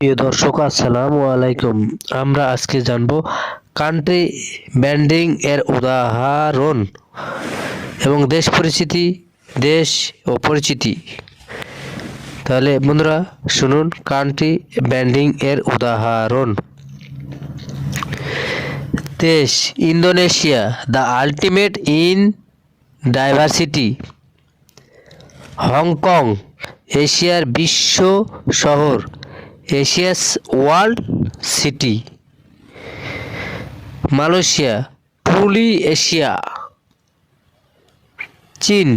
প্রিয় দর্শক আসসালামু আলাইকুম। আমরা আজকে জানবো কান্ট্রি ব্র্যান্ডিং এর উদাহরণ এবং দেশ ও পরিচিতি। তাহলে বন্ধুরা শুনুন, কান্ট্রি ব্র্যান্ডিং এর উদাহরণ। দেশ Indonesia, the ultimate in diversity. Hong Kong, এশিয়ার বিশ্ব শহর, Asia's world city. Malaysia, truly Asia. চীন,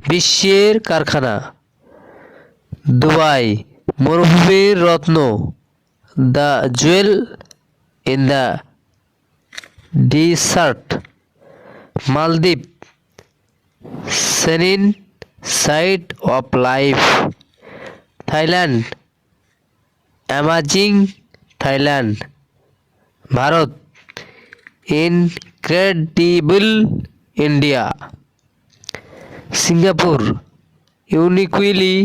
বিশ্বের কারখানা। দুবাই, মরুভূমির রত্ন, the jewel in the desert. মালদ্বীপ, sunny side of life. Thailand, amazing Thailand. Bharat, incredible India. Singapore, uniquely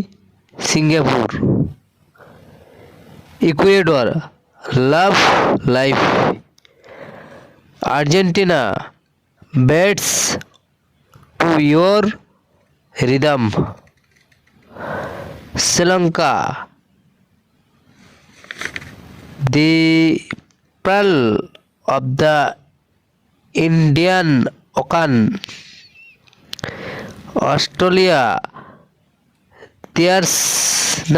Singapore. Ecuador, love life. Argentina, beats to your rhythm. Sri Lanka, the pearl of the Indian Ocean. Australia, there's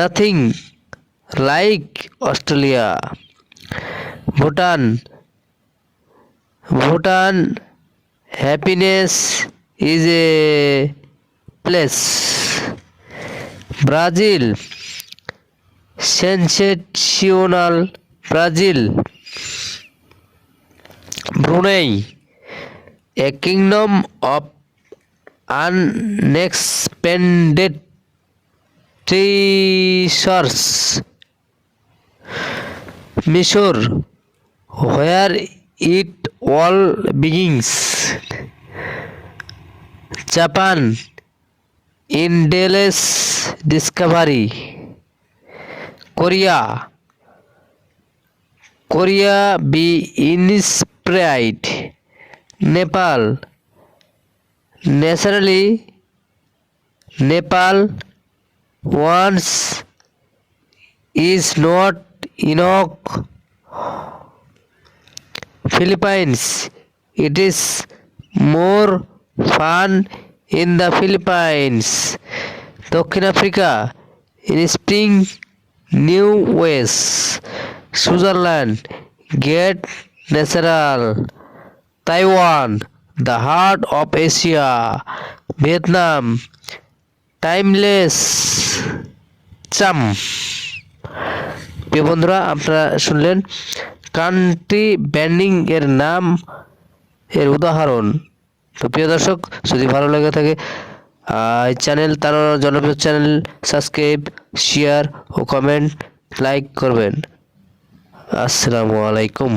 nothing like Australia. Bhutan, happiness is a place. Brazil, sensational Brazil. Brunei, a kingdom of unexpended treasures. Mysore, where it all begins. Japan, endless discovery. Korea be inspired. Nepal, naturally Nepal once is not enough. Philippines, it is more fun in the Philippines. দক্ষিণ Africa, in spring new ways. Switzerland, great natural. Taiwan, the heart of Asia. Vietnam, timeless charm. প্রিয় বন্ধুরা, আপনারা শুনলেন country branding এর নাম, এর উদাহরণ। তো প্রিয় দর্শক, যদি ভালো লেগে থাকে এই চ্যানেল, তার জনপ্রিয় চ্যানেল সাবস্ক্রাইব, শেয়ার ও কমেন্ট, লাইক করবেন। আসসালামু আলাইকুম।